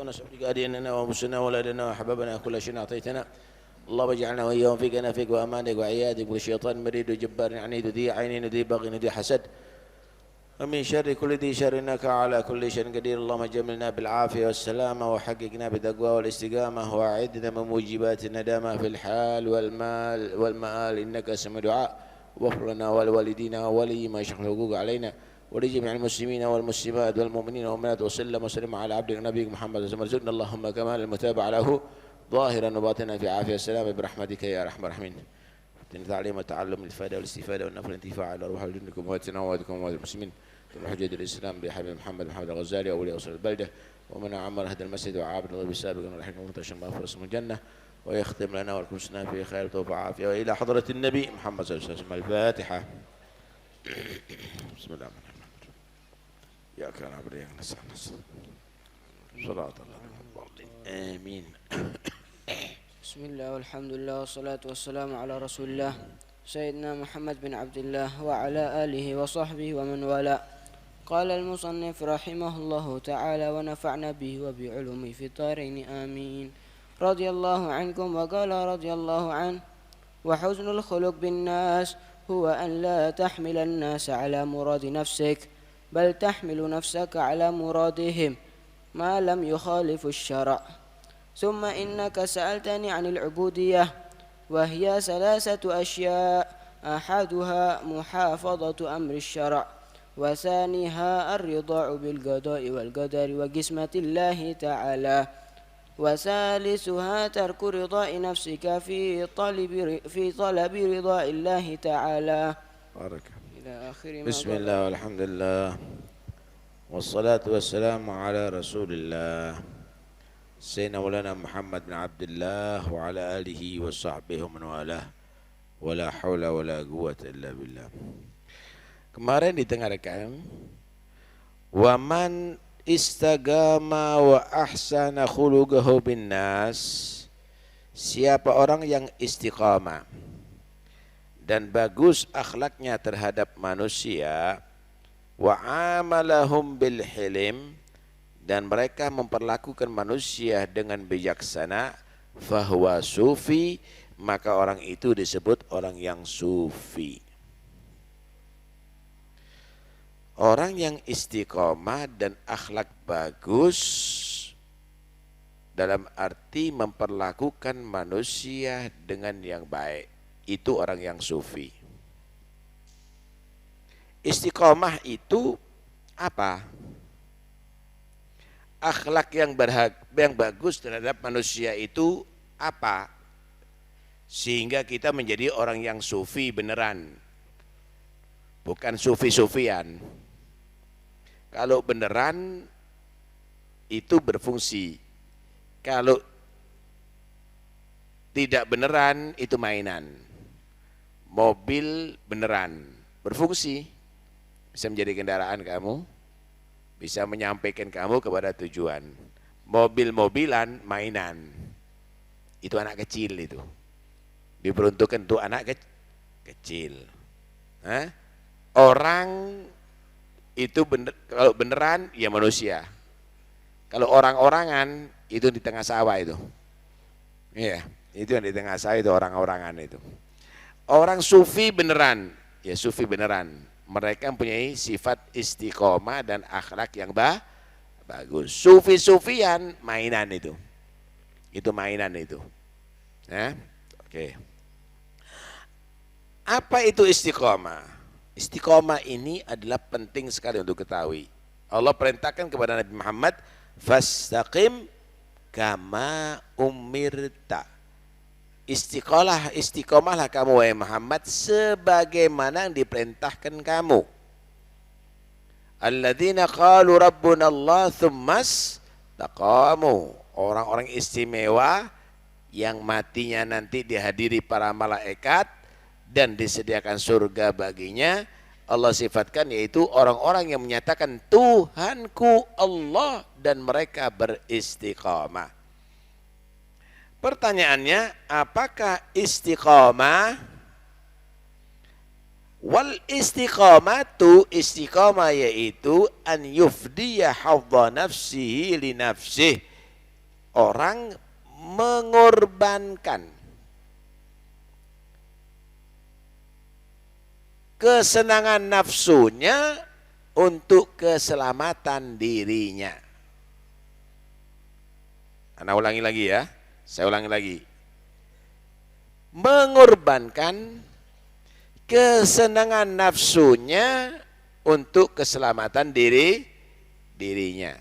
ونسأل بك أديننا وأنفسنا وولدنا وأحبابنا كل شيء أعطيتنا اللهم اجعلنا وإياهم فيك نافيك وأمانك وعيادك والشيطان مريد وجبار عنيد ذي عين ذي بغي ذي حسد ومن شر كل ذي شر إنك على كل شيء قدير اللهم جملنا بالعافية والسلامة وحققنا بالتقوى والاستقامة وأعدنا من موجبات الندامة في الحال والمآل إنك سميع دعاء واغفر لنا ولوالدينا ولي ما يشق الحقوق علينا ولجميع المسلمين والمسلمات والمؤمنين والمؤمنات وسلم وسلم على عبدك نبيك محمد وسلم اللهم كمال المتابعة له ظاهرا وباطنا في عافية السلام برحمتك يا أرحم الراحمين. تعليم والتعلم الإفادة والاستفادة والنفع والانتفاع على روح دينكم وواتنا وواتكم ووات المسلمين حجة الإسلام بحبيب محمد الغزالي أولياء وصل البلدة ومن عمر هذا المسجد وعابد الله بسابق والحكمة ومنتشر مغفرة اسم الجنة ويختم لنا ولكم سنة في خير وتوفيق وعافية وإلى حضرة النبي محمد صلى الله عليه وسلم الفاتحة. بسم الله الرحمن الرحيم. يا كان عبد الله نسأل صلاة الله آمين. بسم الله والحمد لله والصلاة والسلام على رسول الله سيدنا محمد بن عبد الله وعلى آله وصحبه ومن والاه. قال المصنف رحمه الله تعالى ونفعنا به وبعلومه في الدارين آمين. رضي الله عنكم. وقال رضي الله عنه وحسن الخلق بالناس هو أن لا تحمل الناس على مراد نفسك بل تحمل نفسك على مرادهم ما لم يخالف الشرع. ثم إنك سألتني عن العبودية وهي ثلاثة أشياء أحدها محافظة أمر الشرع وثانيها الرضا بالقضاء والقدر وقسمة الله تعالى وثالثها ترك رضاء نفسك في طلب رضاء الله تعالى. بارك. إلى آخر بسم الله والحمد لله والصلاة والسلام على رسول الله سيدنا مولانا محمد بن عبد الله وعلى آله وصحبه ومن والاه ولا حول ولا قوة إلا بالله. Kemarin didengarkan waman istagama wa ahsana khuluquhu bin nas, siapa orang yang istiqamah dan bagus akhlaknya terhadap manusia, wa amalahum bil hilim, dan mereka memperlakukan manusia dengan bijaksana, fahuwa sufi, maka orang itu disebut orang yang sufi. Orang yang istiqomah dan akhlak bagus dalam arti memperlakukan manusia dengan yang baik, itu orang yang sufi. Istiqomah itu apa? Akhlak yang bagus terhadap manusia itu apa? Sehingga kita menjadi orang yang sufi beneran, bukan sufi-sufian. Kalau beneran itu berfungsi, kalau tidak beneran itu mainan. Mobil beneran berfungsi, bisa menjadi kendaraan kamu, bisa menyampaikan kamu kepada tujuan. Mobil-mobilan mainan, itu anak kecil, itu diperuntukkan untuk anak kecil. Orang itu kalau beneran ya manusia, kalau orang-orangan itu di tengah sawah itu. Iya, itu yang di tengah sawah itu orang-orangan itu. Orang sufi beneran, ya sufi beneran. Mereka mempunyai sifat istiqomah dan akhlak yang bagus. Sufi-sufian mainan itu mainan itu. Oke. Apa itu istiqomah? Istiqomah ini adalah penting sekali untuk ketahui. Allah perintahkan kepada Nabi Muhammad, fastaqim kama umirta. Istiqomahlah kamu wahai Muhammad sebagaimana yang diperintahkan kamu. Alladzina qalu rabbuna Allah tsummas taqamu. Orang-orang istimewa yang matinya nanti dihadiri para malaikat dan disediakan surga baginya, Allah sifatkan, yaitu orang-orang yang menyatakan Tuhanku Allah dan mereka beristiqamah. Pertanyaannya, apakah istiqamah? Wal istiqamatu, istiqamah yaitu an yufdiya hadza nafsihi li nafsih, orang mengorbankan kesenangan nafsunya untuk keselamatan dirinya. Ana ulangi lagi ya, saya ulangi lagi. Mengorbankan kesenangan nafsunya untuk keselamatan dirinya.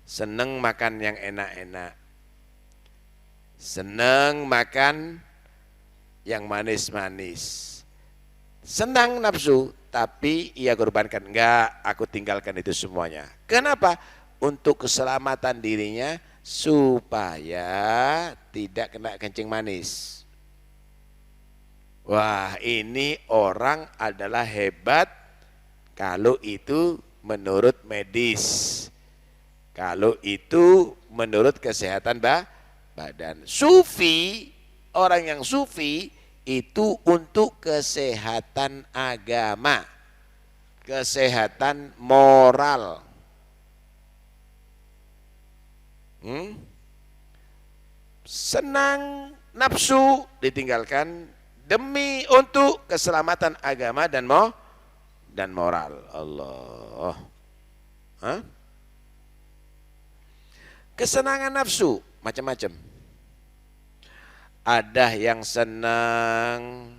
Senang makan yang enak-enak, senang makan yang manis-manis, senang nafsu, tapi ia korbankan. Enggak, aku tinggalkan itu semuanya. Kenapa? Untuk keselamatan dirinya, supaya tidak kena kencing manis. Wah, ini orang adalah hebat kalau itu menurut medis, kalau itu menurut kesehatan badan. Sufi, orang yang sufi itu untuk kesehatan agama, kesehatan moral. Senang nafsu ditinggalkan demi untuk keselamatan agama dan moral. Allah. Kesenangan nafsu macam-macam. Ada yang senang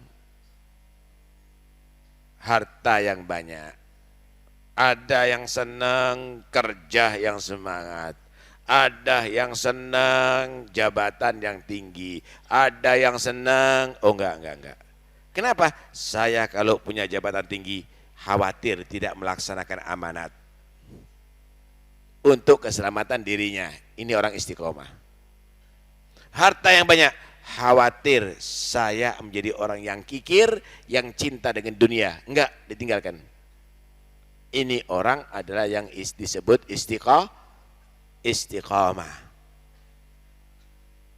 harta yang banyak, ada yang senang kerja yang semangat, ada yang senang jabatan yang tinggi, ada yang senang, enggak. Kenapa? Saya kalau punya jabatan tinggi khawatir tidak melaksanakan amanat untuk keselamatan dirinya. Ini orang istiqomah. Harta yang banyak, khawatir saya menjadi orang yang kikir, yang cinta dengan dunia. Enggak, ditinggalkan. Ini orang adalah yang disebut istiqomah.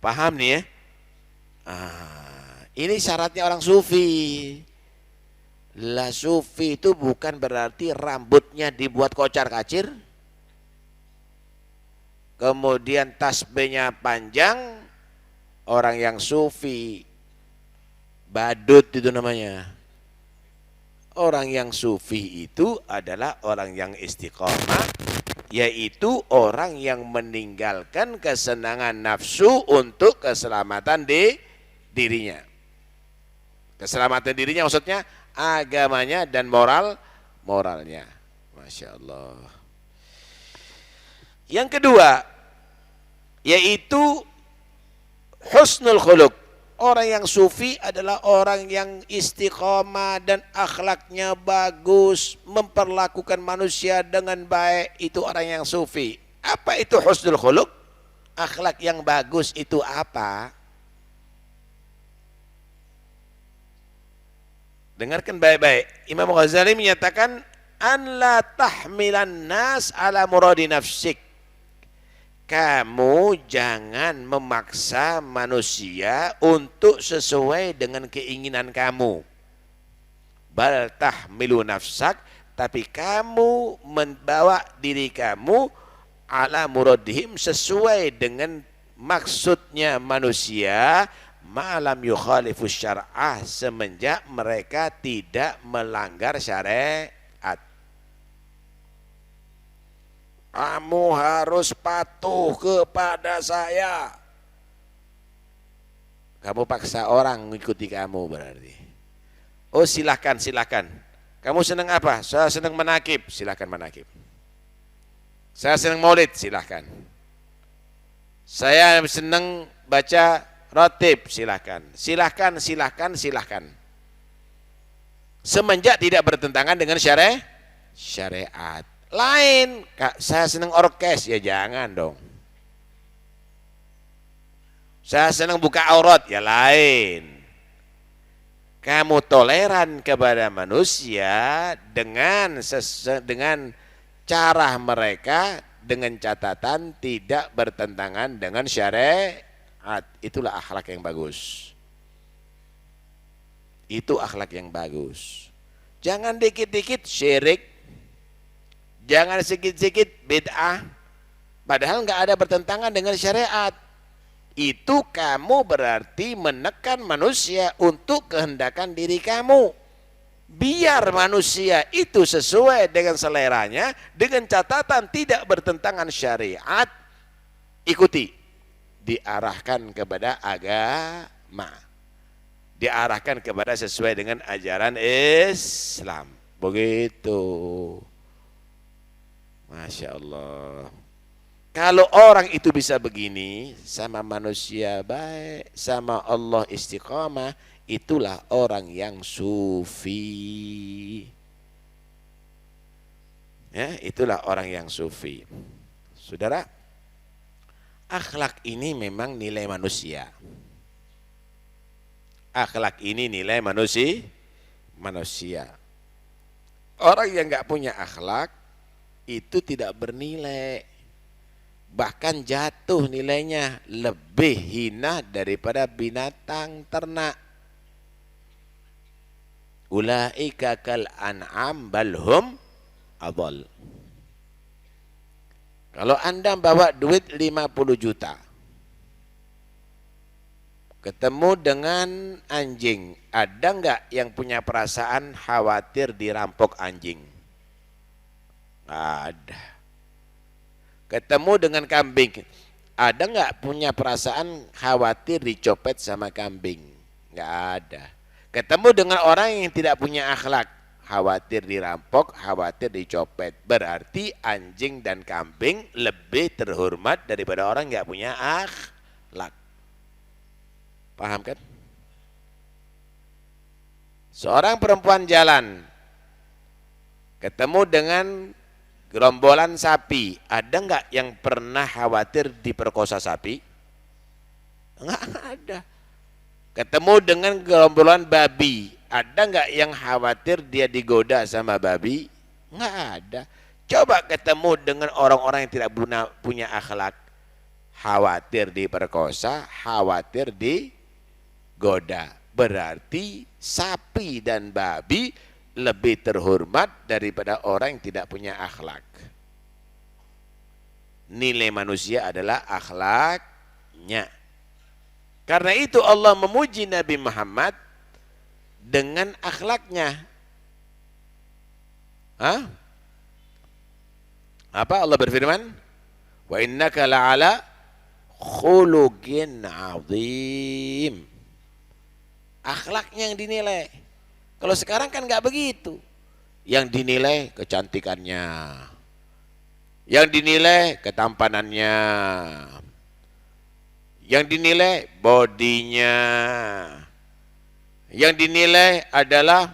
Paham nih ya? Ini syaratnya orang sufi. Lah sufi itu bukan berarti rambutnya dibuat kocar-kacir, kemudian tasbihnya panjang. Orang yang sufi badut itu namanya. Orang yang sufi itu adalah orang yang istiqomah, yaitu orang yang meninggalkan kesenangan nafsu untuk keselamatan dirinya. Keselamatan dirinya maksudnya agamanya dan moralnya. Masya Allah. Yang kedua, yaitu husnul khuluq. Orang yang sufi adalah orang yang istiqomah dan akhlaknya bagus, memperlakukan manusia dengan baik. Itu orang yang sufi. Apa itu husnul khuluq? Akhlak yang bagus itu apa? Dengarkan baik-baik. Imam Ghazali menyatakan, an la tahmilan nas ala muradi nafsik. Kamu jangan memaksa manusia untuk sesuai dengan keinginan kamu. Bal tahmilu nafsak, tapi kamu membawa diri kamu ala muradihim sesuai dengan maksudnya manusia, ma'lam yukhalifu syar'ah, semenjak mereka tidak melanggar syariat. Kamu harus patuh kepada saya. Kamu paksa orang mengikuti kamu berarti. Oh silahkan. Kamu senang apa? Saya senang manakib, silahkan manakib. Saya senang maulid, silahkan. Saya senang baca rotib, silahkan. Silahkan. Semenjak tidak bertentangan dengan syariat. Lain, saya senang orkes, ya jangan dong. Saya senang buka aurat, ya lain. Kamu toleran kepada manusia dengan cara mereka, dengan catatan tidak bertentangan dengan syariat. Itulah akhlak yang bagus. Itu akhlak yang bagus. Jangan dikit-dikit syirik. Jangan sedikit-sedikit bid'ah. Padahal nggak ada bertentangan dengan syariat. Itu kamu berarti menekan manusia untuk kehendakan diri kamu. Biar manusia itu sesuai dengan seleranya, dengan catatan tidak bertentangan syariat, ikuti. Diarahkan kepada agama, diarahkan kepada sesuai dengan ajaran Islam. Begitu. Masya Allah. Kalau orang itu bisa begini, sama manusia baik, sama Allah istiqamah, itulah orang yang sufi. Ya, itulah orang yang sufi. Saudara, akhlak ini memang nilai manusia. Akhlak ini nilai manusia. Orang yang nggak punya akhlak itu tidak bernilai, bahkan jatuh nilainya, lebih hina daripada binatang ternak. Ulaika kal an'am balhum adall. Kalau Anda bawa duit 50 juta, ketemu dengan anjing, ada nggak yang punya perasaan khawatir dirampok anjing? Nggak ada. Ketemu dengan kambing, ada nggak punya perasaan khawatir dicopet sama kambing? Nggak ada. Ketemu dengan orang yang tidak punya akhlak, khawatir dirampok, khawatir dicopet. Berarti anjing dan kambing lebih terhormat daripada orang nggak punya akhlak. Paham kan? Seorang perempuan jalan, ketemu dengan gerombolan sapi, ada nggak yang pernah khawatir diperkosa sapi? Nggak ada. Ketemu dengan gerombolan babi, ada nggak yang khawatir dia digoda sama babi? Nggak ada. Coba ketemu dengan orang-orang yang tidak punya akhlak, khawatir diperkosa, khawatir digoda. Berarti sapi dan babi lebih terhormat daripada orang yang tidak punya akhlak. Nilai manusia adalah akhlaknya. Karena itu Allah memuji Nabi Muhammad dengan akhlaknya. Hah? Apa Allah berfirman? Wa innaka la'ala khuluqin 'azim. Akhlaknya yang dinilai. Kalau sekarang kan nggak begitu. Yang dinilai kecantikannya, yang dinilai ketampanannya, yang dinilai bodinya, yang dinilai adalah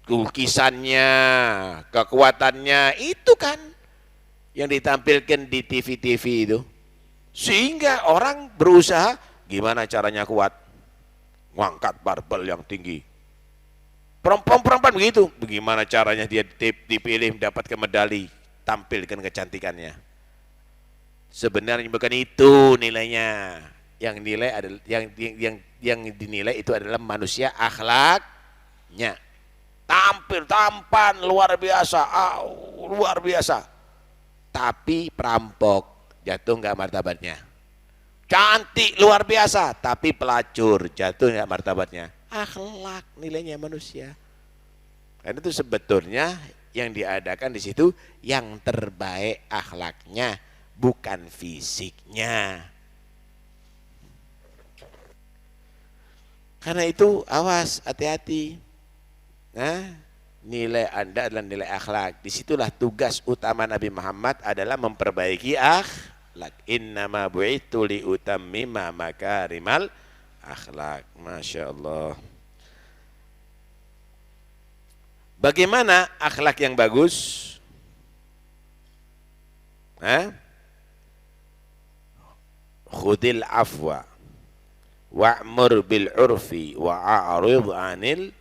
lukisannya, kekuatannya. Itu kan yang ditampilkan di TV-TV itu. Sehingga orang berusaha gimana caranya kuat, ngangkat barbel yang tinggi. Perempuan-perempuan begitu, bagaimana caranya dia dipilih mendapatkan medali, tampilkan kecantikannya. Sebenarnya bukan itu nilainya. Yang nilai adalah yang dinilai itu adalah manusia akhlaknya. Tampil tampan luar biasa, luar biasa. Tapi perampok, jatuh enggak martabatnya. Cantik luar biasa, tapi pelacur, jatuh enggak martabatnya. Akhlak nilainya manusia. Karena itu sebetulnya yang diadakan di situ yang terbaik akhlaknya, bukan fisiknya. Karena itu awas, hati-hati. Nah, nilai Anda adalah nilai akhlak. Disitulah tugas utama Nabi Muhammad adalah memperbaiki akhlak. Innama bu'itu liutammima makarimal akhlak. Masya Allah. Bagaimana akhlak yang bagus? Khudil afwa wa'mur bil urfi wa'arid 'anil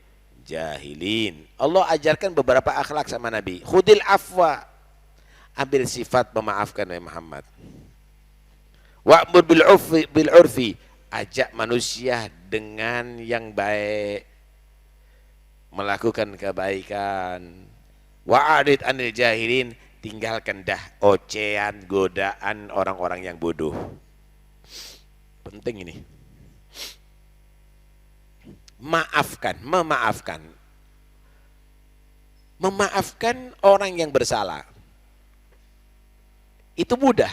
jahilin. Allah ajarkan beberapa akhlak sama Nabi. Khudil afwa, ambil sifat memaafkan Nabi Muhammad. Wa'mur bil urfi, ajak manusia dengan yang baik, melakukan kebaikan. Wa'arid 'anil jahilin, tinggalkan dah ocehan, godaan orang-orang yang bodoh. Penting ini. Maafkan, memaafkan. Memaafkan orang yang bersalah. Itu mudah.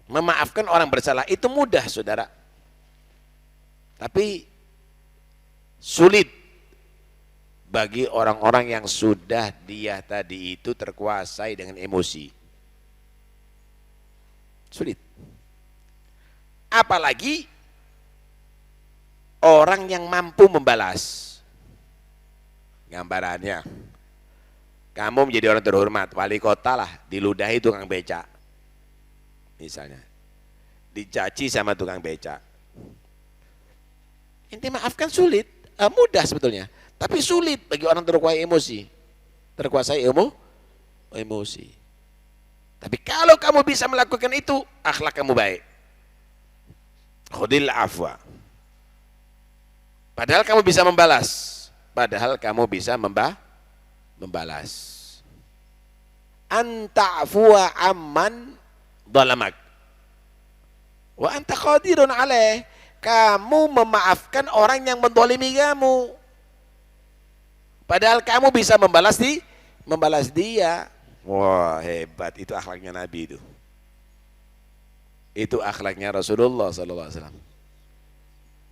Memaafkan orang bersalah itu mudah, saudara. Tapi sulit bagi orang-orang yang sudah dia tadi itu terkuasai dengan emosi. Sulit. Apalagi orang yang mampu membalas. Gambarannya, kamu menjadi orang terhormat, wali kota lah, diludahi tukang becak. Misalnya, dicaci sama tukang becak. Inti maafkan sulit, mudah sebetulnya. Tapi sulit bagi orang terkuasai emosi. Terkuasai emosi. Tapi kalau kamu bisa melakukan itu, akhlak kamu baik. Khudil afwa. Padahal kamu bisa membalas. Padahal kamu bisa membalas. Anta'fuwa amman dhalamak. Wa anta qadirun alaih. Kamu memaafkan orang yang mendolimi kamu. Padahal kamu bisa membalas dia. Wah, hebat, itu akhlaknya Nabi itu. Itu akhlaknya Rasulullah SAW.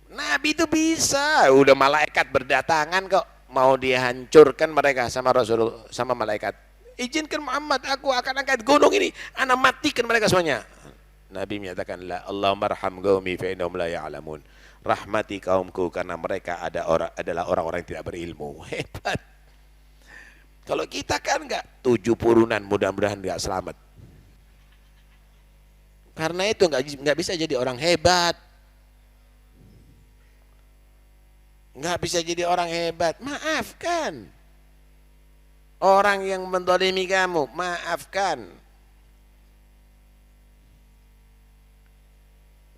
Nabi itu bisa, udah malaikat berdatangan kok, mau dihancurkan mereka sama Rasulullah, sama malaikat. Izinkan Muhammad, aku akan angkat gunung ini, anak matikan mereka semuanya. Nabi menyatakan, la Allahumma arham qaumi fa innahum la ya'lamun. Rahmati kaumku karena mereka adalah orang-orang yang tidak berilmu. Hebat. Kalau kita kan enggak, 7 purunan mudah-mudahan enggak selamat. Karena itu enggak bisa jadi orang hebat. Enggak bisa jadi orang hebat. Maafkan. Orang yang mendolimi kamu, maafkan.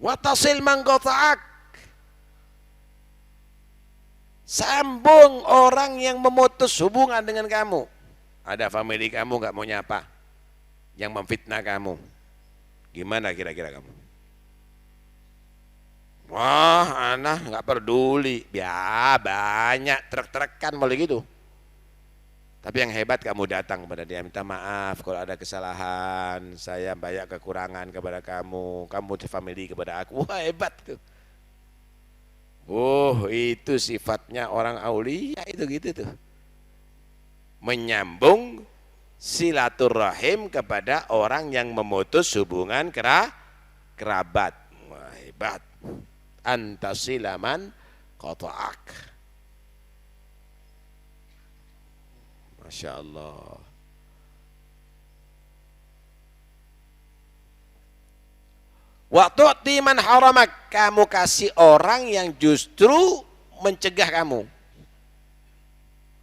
Watasil man qata'ak. Sambung orang yang memutus hubungan dengan kamu. Ada family kamu enggak mau nyapa, yang memfitnah kamu. Gimana kira-kira kamu? Wah, anak nggak peduli. Ya, banyak trek-trekan mulai gitu. Tapi yang hebat kamu datang kepada dia, minta maaf kalau ada kesalahan, saya banyak kekurangan kepada kamu family kepada aku. Wah, hebat tuh. Oh, itu sifatnya orang aulia itu gitu tuh. Menyambung silaturahim kepada orang yang memutus hubungan kerabat. Wah, hebat. Antasilaman qata'ak. Masya Allah. Waktu man haramak, kamu kasih orang yang justru mencegah kamu.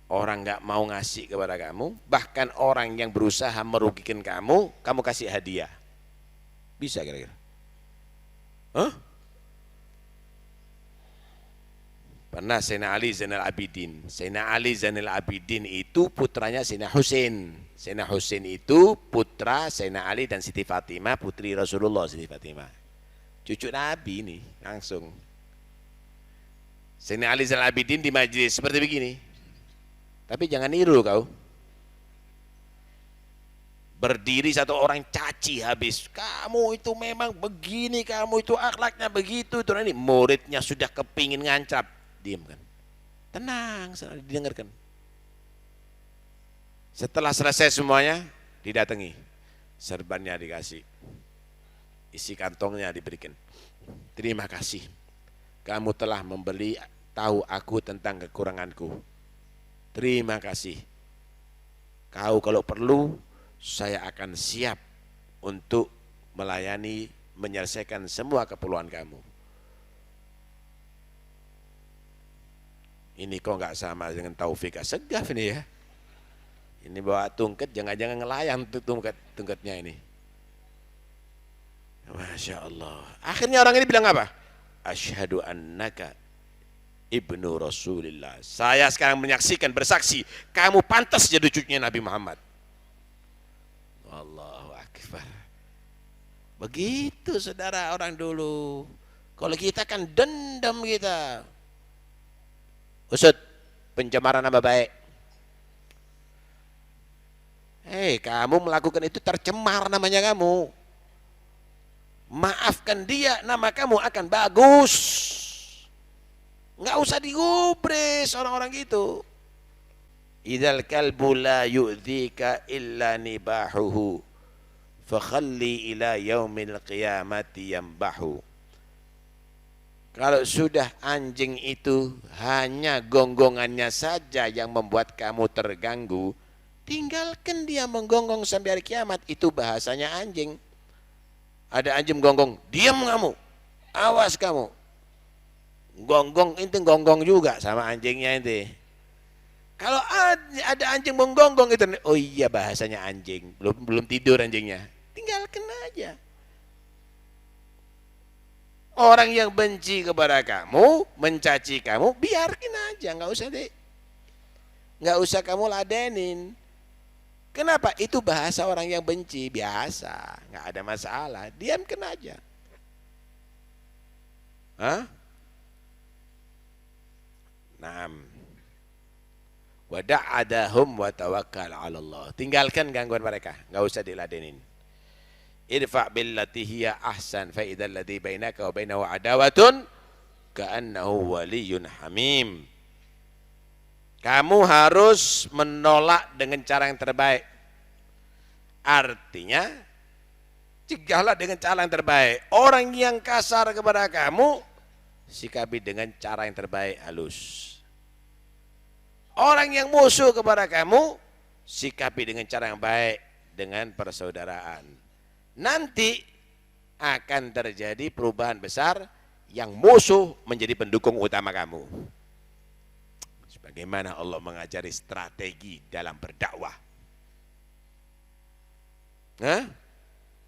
Orang nggak mau ngasih kepada kamu, bahkan orang yang berusaha merugikan kamu, kamu kasih hadiah. Bisa kira-kira? Hah? Pernah Sayyidina Ali Zainal Abidin. Sayyidina Ali Zainal Abidin itu putranya Sayyidina Husain. Sayyidina Husain itu putra Sayyidina Ali dan Siti Fatimah, putri Rasulullah Siti Fatimah. Cucu Nabi ini langsung. Sayyidina Ali Zainal Abidin di majlis seperti begini. Tapi jangan niru kau. Berdiri satu orang caci habis. Kamu itu memang begini, kamu itu akhlaknya begitu. Itu ini muridnya sudah kepingin ngancap. Diam kan, tenang, didengarkan. Setelah selesai semuanya, didatangi, serbannya dikasih, isi kantongnya diberikan. Terima kasih, kamu telah memberi tahu aku tentang kekuranganku. Terima kasih. Kau kalau perlu, saya akan siap untuk melayani, menyelesaikan semua keperluan kamu. Ini kok nggak sama dengan Taufik Assegaf ini ya. Ini bawa tungket, jangan-jangan ngelayang tuh tungketnya ini. Masya Allah. Akhirnya orang ini bilang apa? Asyhadu annaka ibnu Rasulillah. Saya sekarang menyaksikan, bersaksi, kamu pantas jadi cucunya Nabi Muhammad. Allahu Akbar. Begitu saudara orang dulu. Kalau kita kan dendam kita. Usut, pencemaran nama baik. Hei, kamu melakukan itu tercemar namanya kamu. Maafkan dia, nama kamu akan bagus. Nggak usah digubris orang-orang gitu. Idzal kalbu la yu'dzika illa nibahuhu fakhalli ila yaumil qiyamati yambahu. Kalau sudah anjing itu hanya gonggongannya saja yang membuat kamu terganggu, tinggalkan dia menggonggong sampai hari kiamat. Itu bahasanya anjing. Ada anjing gonggong, diam kamu, awas kamu. Gonggong itu gonggong juga sama anjingnya itu. Kalau ada anjing menggonggong itu, oh iya bahasanya anjing, belum tidur anjingnya, tinggalkan aja. Orang yang benci kepada kamu, mencaci kamu, biarkan aja, nggak usah kamu ladenin. Kenapa? Itu bahasa orang yang benci, biasa, nggak ada masalah, diamkan aja. Hah? Naam. Wada'adahum wa tawakkal 'ala Allah. Tinggalkan gangguan mereka, nggak usah diladenin. Idfa' billati hiya ahsan fa idzal ladzi bainaka wa bainahu adawatun ka'annahu waliyyun hamim. Kamu harus menolak dengan cara yang terbaik. Artinya, cegahlah dengan cara yang terbaik. Orang yang kasar kepada kamu, sikapi dengan cara yang terbaik, halus. Orang yang musuh kepada kamu, sikapi dengan cara yang baik, dengan persaudaraan. Nanti akan terjadi perubahan besar yang musuh menjadi pendukung utama kamu. Sebagaimana Allah mengajari strategi dalam berdakwah.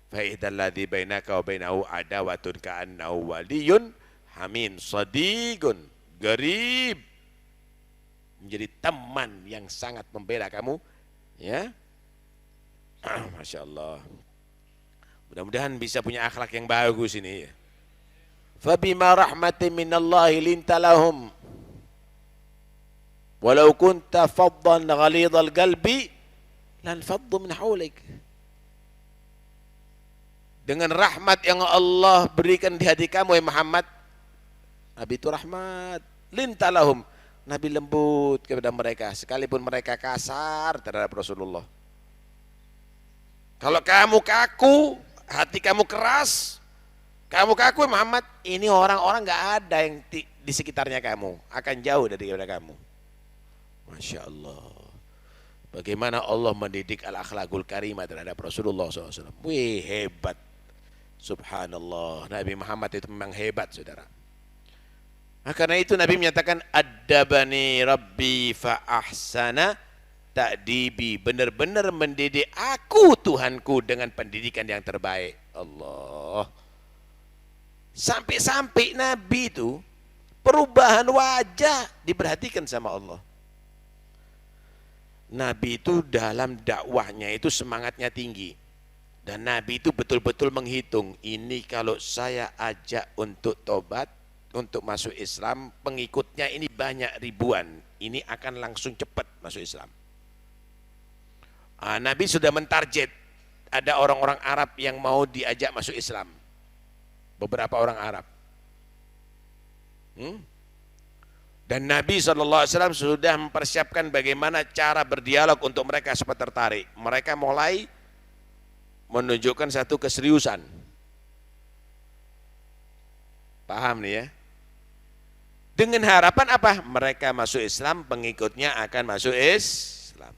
Fa idzal ladzi bainaka wa bainahu adawatun ka'annahu waliyyun hamim sadiqun garib. Menjadi teman yang sangat membela kamu, ya. Masya Allah. Mudah-mudahan bisa punya akhlak yang bagus ini. Fabima rahmatin minallahi linta lahum walau kunta faddan ghalidhal qalbi lan faddu min hawlik. Dengan rahmat yang Allah berikan di hati kamu, ya Muhammad, Nabi itu rahmat, linta lahum, Nabi lembut kepada mereka, sekalipun mereka kasar terhadap Rasulullah. Kalau kamu kaku, hati kamu keras, kamu kaku Muhammad, ini orang-orang gak ada yang di sekitarnya kamu, akan jauh dari kamu. Masya Allah. Bagaimana Allah mendidik al-akhlaqul karimah terhadap Rasulullah SAW. Wih, hebat. Subhanallah. Nabi Muhammad itu memang hebat, saudara. Nah, karena itu Nabi menyatakan, Addabani Rabbi fa'ahsana ta'dibi. Benar-benar mendidik aku Tuhanku dengan pendidikan yang terbaik. Allah. Sampai-sampai Nabi itu perubahan wajah diperhatikan sama Allah. Nabi itu dalam dakwahnya itu semangatnya tinggi. Dan Nabi itu betul-betul menghitung, ini kalau saya ajak untuk tobat, untuk masuk Islam, pengikutnya ini banyak ribuan, ini akan langsung cepat masuk Islam. Nabi sudah mentarget, ada orang-orang Arab yang mau diajak masuk Islam. Beberapa orang Arab. Dan Nabi SAW sudah mempersiapkan bagaimana cara berdialog untuk mereka supaya tertarik. Mereka mulai menunjukkan satu keseriusan. Paham nih ya? Dengan harapan apa? Mereka masuk Islam, pengikutnya akan masuk Islam.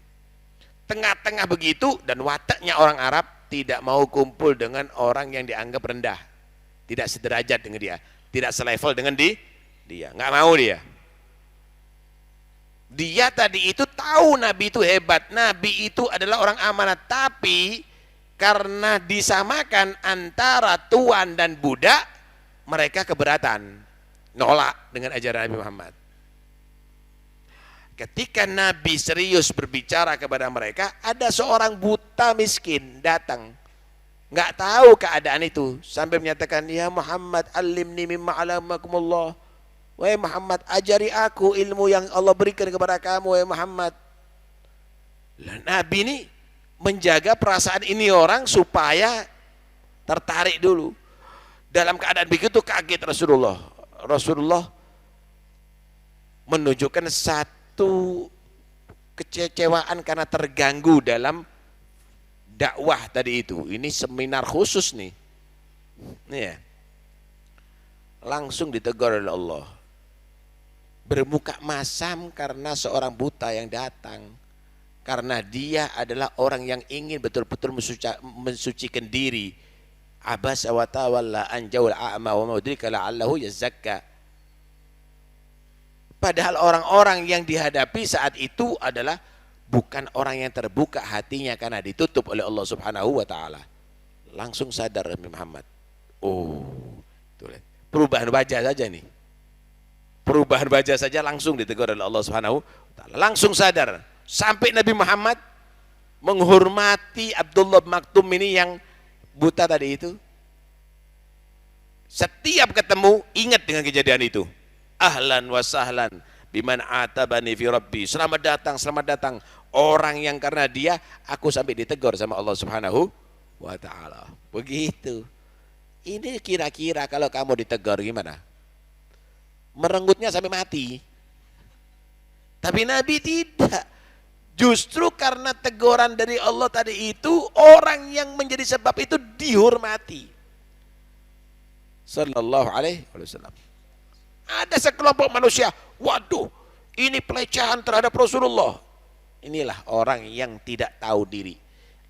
Tengah-tengah begitu dan wataknya orang Arab tidak mau kumpul dengan orang yang dianggap rendah. Tidak sederajat dengan dia, tidak selevel dengan dia. Nggak mau dia. Dia tadi itu tahu Nabi itu hebat, Nabi itu adalah orang amanat, tapi karena disamakan antara tuan dan budak, mereka keberatan, nolak dengan ajaran Nabi Muhammad. ketika Nabi serius berbicara kepada mereka, ada seorang buta miskin datang, nggak tahu keadaan itu, sampai menyatakan, ya Muhammad, alimni mimma alamakumullah. Wahai Muhammad, ajari aku ilmu yang Allah berikan kepada kamu, wahai Muhammad. Lah, Nabi ini menjaga perasaan ini orang supaya tertarik dulu. Dalam keadaan begitu kaget Rasulullah. Rasulullah menunjukkan satu kecewaan karena terganggu dalam dakwah tadi itu. Ini seminar khusus nih. Ya. Langsung ditegur oleh Allah. Bermuka masam karena seorang buta yang datang. Karena dia adalah orang yang ingin betul-betul mensucikan diri. Abasa wa tawalla an jawal a'ma wa mudrika la'allahu yazakka. Padahal orang-orang yang dihadapi saat itu adalah bukan orang yang terbuka hatinya karena ditutup oleh Allah Subhanahu wa taala. Langsung sadar Nabi Muhammad. Oh, perubahan wajah saja nih. Perubahan wajah saja langsung ditegur oleh Allah Subhanahu wa taala. Langsung sadar. Sampai Nabi Muhammad menghormati Abdullah bin Maktum ini yang buta tadi itu. Setiap ketemu ingat dengan kejadian itu. Ahlan wa sahlan biman atabani fi rabbi. Selamat datang orang yang karena dia aku sampai ditegur sama Allah Subhanahu wa taala. Begitu. Ini kira-kira kalau kamu ditegur gimana? Merenggutnya sampai mati. Tapi Nabi tidak. Justru karena teguran dari Allah tadi itu, orang yang menjadi sebab itu dihormati. Sallallahu alaihi wasallam. Ada sekelompok manusia, waduh, ini pelecehan terhadap Rasulullah. Inilah orang yang tidak tahu diri.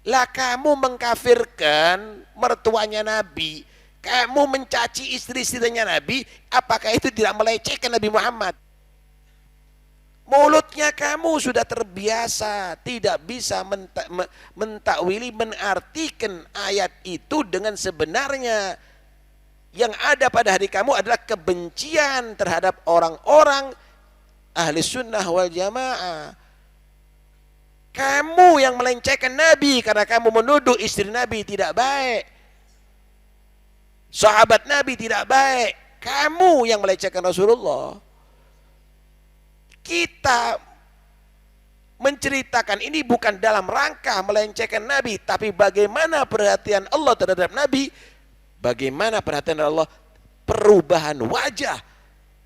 Lah kamu mengkafirkan mertuanya Nabi, kamu mencaci istri-istrinya Nabi, apakah itu tidak melecehkan Nabi Muhammad? Mulutnya kamu sudah terbiasa tidak bisa mentakwili, menartikan ayat itu dengan sebenarnya. Yang ada pada hati kamu adalah kebencian terhadap orang-orang ahli sunnah wal jamaah. Kamu yang melencehkan Nabi karena kamu menuduh istri Nabi tidak baik, sahabat Nabi tidak baik. Kamu yang melecehkan Rasulullah. Kita menceritakan ini bukan dalam rangka melencehkan Nabi, tapi bagaimana perhatian Allah terhadap Nabi, bagaimana perhatian Allah, perubahan wajah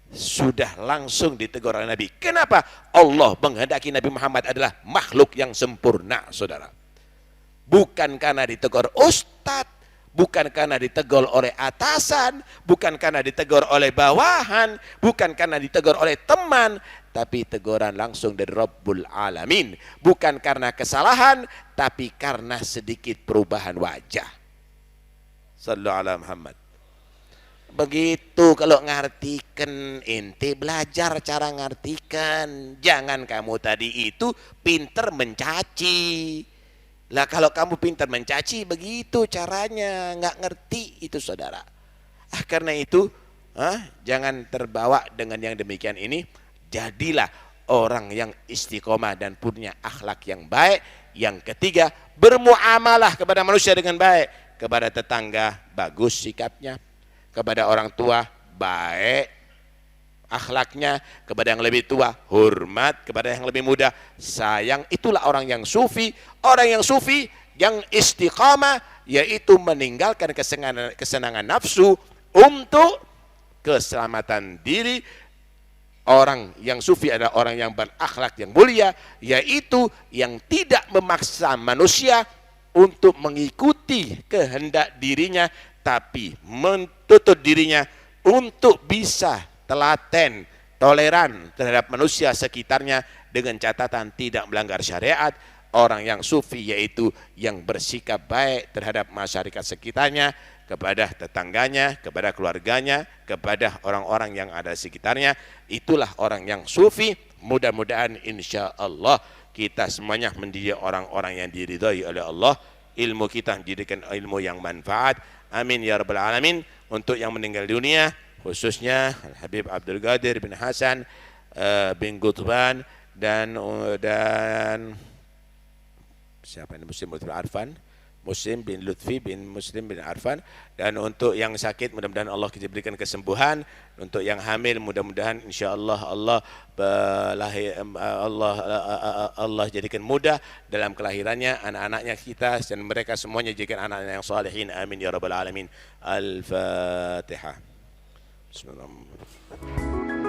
sudah langsung ditegur oleh Nabi. Kenapa? Allah menghendaki Nabi Muhammad adalah makhluk yang sempurna, saudara. Bukan karena ditegur ustadz, bukan karena ditegur oleh atasan, bukan karena ditegur oleh bawahan, bukan karena ditegur oleh teman, tapi teguran langsung dari Rabbul Alamin. Bukan karena kesalahan, tapi karena sedikit perubahan wajah. Sallallahu alaihi Muhammad. Begitu kalau ngartikan, ente belajar cara ngartikan. Jangan kamu tadi itu pinter mencaci. Lah kalau kamu pinter mencaci, begitu caranya, nggak ngerti itu saudara. Karena itu, jangan terbawa dengan yang demikian ini. Jadilah orang yang istiqomah dan punya akhlak yang baik. Yang ketiga, bermuamalah kepada manusia dengan baik. Kepada tetangga, bagus sikapnya. Kepada orang tua, baik akhlaknya. Kepada yang lebih tua, hormat. Kepada yang lebih muda, sayang. Itulah orang yang sufi. Orang yang sufi, yang istiqamah, yaitu meninggalkan kesenangan nafsu untuk keselamatan diri. Orang yang sufi adalah orang yang berakhlak yang mulia, yaitu yang tidak memaksa manusia untuk mengikuti kehendak dirinya, tapi menuntut dirinya untuk bisa telaten, toleran terhadap manusia sekitarnya dengan catatan tidak melanggar syariat. Orang yang sufi yaitu yang bersikap baik terhadap masyarakat sekitarnya, kepada tetangganya, kepada keluarganya, kepada orang-orang yang ada di sekitarnya. Itulah orang yang sufi. Mudah-mudahan insya Allah kita semuanya menjadi orang-orang yang diridhai oleh Allah. Ilmu kita menjadikan ilmu yang manfaat. Amin ya rabbal alamin. Untuk yang meninggal dunia, khususnya Habib Abdul Qadir bin Hasan bin Qutban dan siapa ini, Muslim bin Arfan, Muslim bin Lutfi bin Muslim bin Arfan. Dan untuk yang sakit mudah-mudahan Allah kita berikan kesembuhan. Untuk yang hamil mudah-mudahan insyaallah Allah jadikan mudah dalam kelahirannya, anak-anaknya kita dan mereka semuanya jadikan anak-anak yang salihin, amin ya rabbal alamin. Al-Fatihah. Bismillahirrahmanirrahim.